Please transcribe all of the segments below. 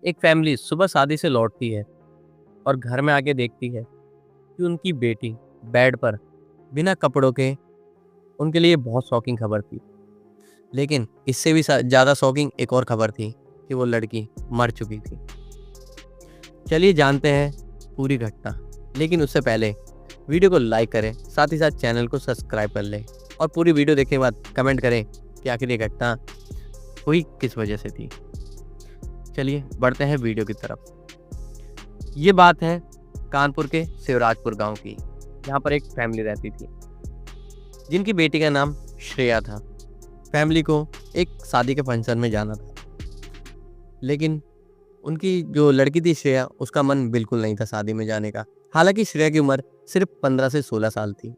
एक फैमिली सुबह शादी से लौटती है और घर में आके देखती है कि उनकी बेटी बेड पर बिना कपड़ों के। उनके लिए बहुत शॉकिंग खबर थी। लेकिन इससे भी ज़्यादा शॉकिंग एक और खबर थी कि वो लड़की मर चुकी थी। चलिए जानते हैं पूरी घटना। लेकिन उससे पहले वीडियो को लाइक करें, साथ ही साथ चैनल को सब्सक्राइब कर लें और पूरी वीडियो देखने के बाद कमेंट करें कि आखिर ये घटना हुई किस वजह से थी। चलिए बढ़ते हैं वीडियो की तरफ। ये बात है कानपुर के शिवराजपुर गांव की, जहां पर एक फैमिली रहती थी जिनकी बेटी का नाम श्रेया था। फैमिली को एक शादी के फंक्शन में जाना था, लेकिन उनकी जो लड़की थी श्रेया, उसका मन बिल्कुल नहीं था शादी में जाने का। हालांकि श्रेया की उम्र सिर्फ 15 से 16 साल थी।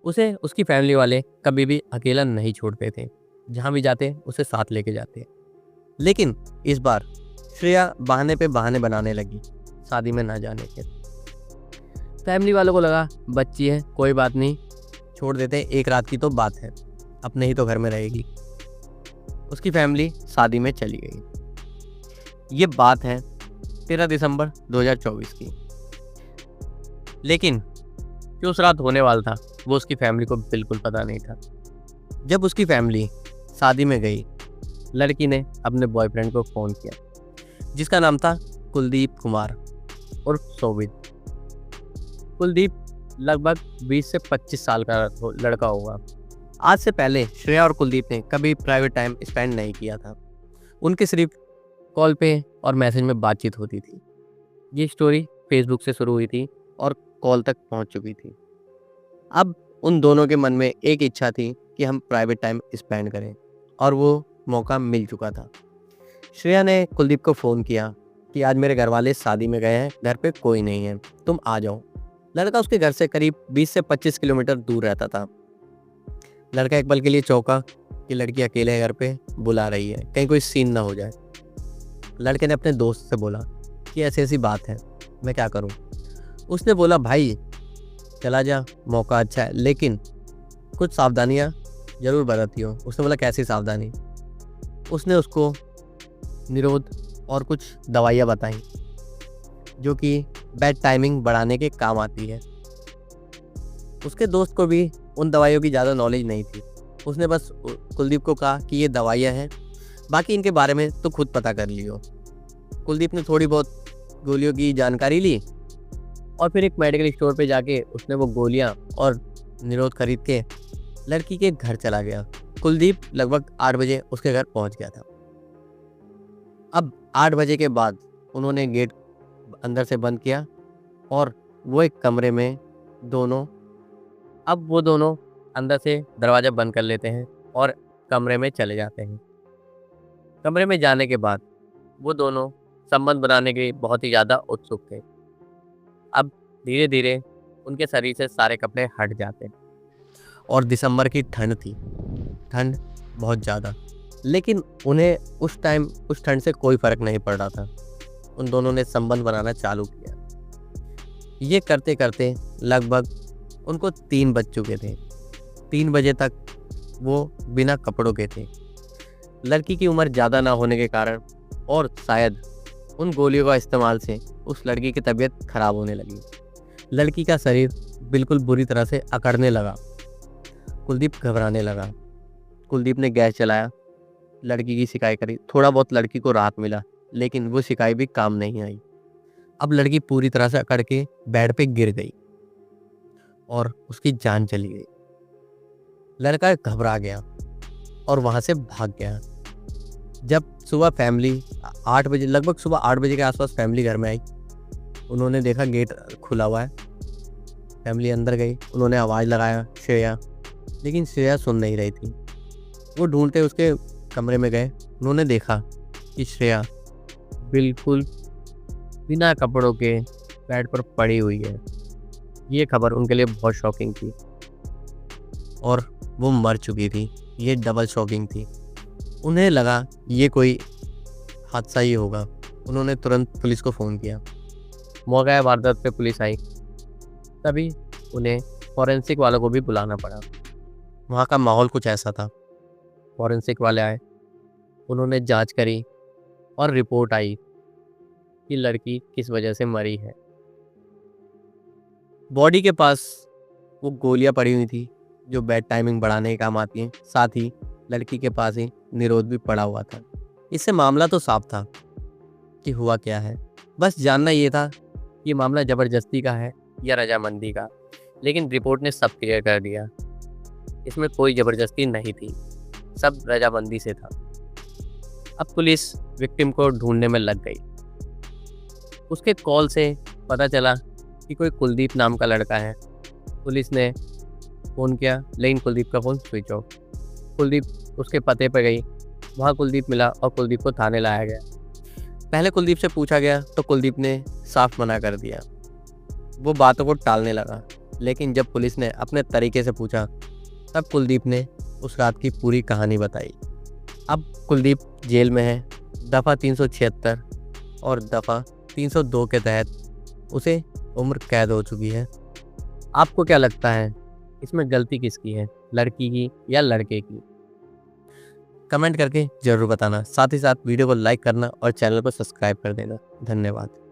उसे उसकी फैमिली वाले कभी भी अकेला नहीं छोड़ते थे, जहां भी जाते उसे साथ लेके जाते। लेकिन इस बार श्रेया बहाने पे बहाने बनाने लगी शादी में ना जाने के। फैमिली वालों को लगा बच्ची है, कोई बात नहीं, छोड़ देते, एक रात की तो बात है, अपने ही तो घर में रहेगी। उसकी फैमिली शादी में चली गई। ये बात है 13 दिसंबर 2024 की। लेकिन जो उस रात होने वाला था वो उसकी फैमिली को बिल्कुल पता नहीं था। जब उसकी फैमिली शादी में गई, लड़की ने अपने बॉयफ्रेंड को फ़ोन किया, जिसका नाम था कुलदीप कुमार और शोभित। कुलदीप लगभग 20 से 25 साल का लड़का होगा। आज से पहले श्रेया और कुलदीप ने कभी प्राइवेट टाइम स्पेंड नहीं किया था। उनके सिर्फ कॉल पे और मैसेज में बातचीत होती थी। ये स्टोरी फेसबुक से शुरू हुई थी और कॉल तक पहुंच चुकी थी। अब उन दोनों के मन में एक इच्छा थी कि हम प्राइवेट टाइम स्पेंड करें, और वो मौका मिल चुका था। श्रेया ने कुलदीप को फ़ोन किया कि आज मेरे घर वाले शादी में गए हैं, घर पे कोई नहीं है, तुम आ जाओ। लड़का उसके घर से करीब 20 से 25 किलोमीटर दूर रहता था। लड़का एक पल के लिए चौंका कि लड़की अकेले घर पे बुला रही है, कहीं कोई सीन ना हो जाए। लड़के ने अपने दोस्त से बोला कि ऐसी ऐसी बात है, मैं क्या करूं। उसने बोला भाई चला जा, मौका अच्छा है, लेकिन कुछ सावधानियां जरूर बरतियो। उसने बोला कैसी सावधानी। उसने उसको निरोध और कुछ दवाइयाँ बताई जो कि बेड टाइमिंग बढ़ाने के काम आती है। उसके दोस्त को भी उन दवाइयों की ज़्यादा नॉलेज नहीं थी। उसने बस कुलदीप को कहा कि ये दवाइयाँ हैं, बाकी इनके बारे में तो खुद पता कर लियो। कुलदीप ने थोड़ी बहुत गोलियों की जानकारी ली और फिर एक मेडिकल स्टोर पे जाके उसने वो गोलियाँ और निरोध खरीद के लड़की के घर चला गया। कुलदीप लगभग 8 बजे उसके घर पहुंच गया था। अब 8 बजे के बाद उन्होंने गेट अंदर से बंद किया और वो एक कमरे में वो दोनों अंदर से दरवाज़ा बंद कर लेते हैं और कमरे में चले जाते हैं। कमरे में जाने के बाद वो दोनों संबंध बनाने के लिए बहुत ही ज़्यादा उत्सुक थे। अब धीरे धीरे उनके शरीर से सारे कपड़े हट जाते हैं और दिसंबर की ठंड थी, ठंड बहुत ज़्यादा। लेकिन उन्हें उस ठंड से कोई फ़र्क नहीं पड़ रहा था। उन दोनों ने संबंध बनाना चालू किया। ये करते करते लगभग उनको 3 बज चुके थे। 3 बजे तक वो बिना कपड़ों के थे। लड़की की उम्र ज़्यादा ना होने के कारण और शायद उन गोलियों का इस्तेमाल से उस लड़की की तबीयत खराब होने लगी। लड़की का शरीर बिल्कुल बुरी तरह से अकड़ने लगा। कुलदीप घबराने लगा। कुलदीप ने गैस चलाया, लड़की की सिकाई करी। थोड़ा बहुत लड़की को राहत मिला, लेकिन वो सिकाई भी काम नहीं आई। अब लड़की पूरी तरह से अकड़ के बेड पे गिर गई और उसकी जान चली गई। लड़का घबरा गया और वहाँ से भाग गया। जब सुबह फैमिली 8 बजे, लगभग सुबह 8 बजे के आसपास फैमिली घर में आई, उन्होंने देखा गेट खुला हुआ है। फैमिली अंदर गई, उन्होंने आवाज़ लगाया श्रेया, लेकिन श्रेया सुन नहीं रही थी। वो ढूंढते उसके कमरे में गए। उन्होंने देखा कि श्रेया बिल्कुल बिना कपड़ों के बेड पर पड़ी हुई है। ये खबर उनके लिए बहुत शॉकिंग थी और वो मर चुकी थी। ये डबल शॉकिंग थी। उन्हें लगा ये कोई हादसा ही होगा। उन्होंने तुरंत पुलिस को फ़ोन किया। मौका वारदात पे पुलिस आई, तभी उन्हें फॉरेंसिक वालों को भी बुलाना पड़ा। वहाँ का माहौल कुछ ऐसा था। फॉरेंसिक वाले आए, उन्होंने जांच करी और रिपोर्ट आई कि लड़की किस वजह से मरी है। बॉडी के पास वो गोलियां पड़ी हुई थी जो बेड टाइमिंग बढ़ाने के काम आती हैं। साथ ही लड़की के पास ही निरोध भी पड़ा हुआ था। इससे मामला तो साफ था कि हुआ क्या है। बस जानना ये था कि ये मामला ज़बरदस्ती का है या रजामंदी का। लेकिन रिपोर्ट ने सब क्लियर कर दिया, इसमें कोई ज़बरदस्ती नहीं थी, सब रजामंदी से था। अब पुलिस विक्टिम को ढूंढने में लग गई। उसके कॉल से पता चला कि कोई कुलदीप नाम का लड़का है। पुलिस ने फ़ोन किया लेकिन कुलदीप का फ़ोन स्विच ऑफ। कुलदीप उसके पते पर गई, वहाँ कुलदीप मिला और कुलदीप को थाने लाया गया। पहले कुलदीप से पूछा गया तो कुलदीप ने साफ मना कर दिया। वो बातों को टालने लगा। लेकिन जब पुलिस ने अपने तरीके से पूछा तब कुलदीप ने उस रात की पूरी कहानी बताई। अब कुलदीप जेल में है। दफ़ा 376 और दफ़ा 302 के तहत उसे उम्र कैद हो चुकी है। आपको क्या लगता है इसमें गलती किसकी है, लड़की की या लड़के की? कमेंट करके ज़रूर बताना। साथ ही साथ वीडियो को लाइक करना और चैनल को सब्सक्राइब कर देना। धन्यवाद।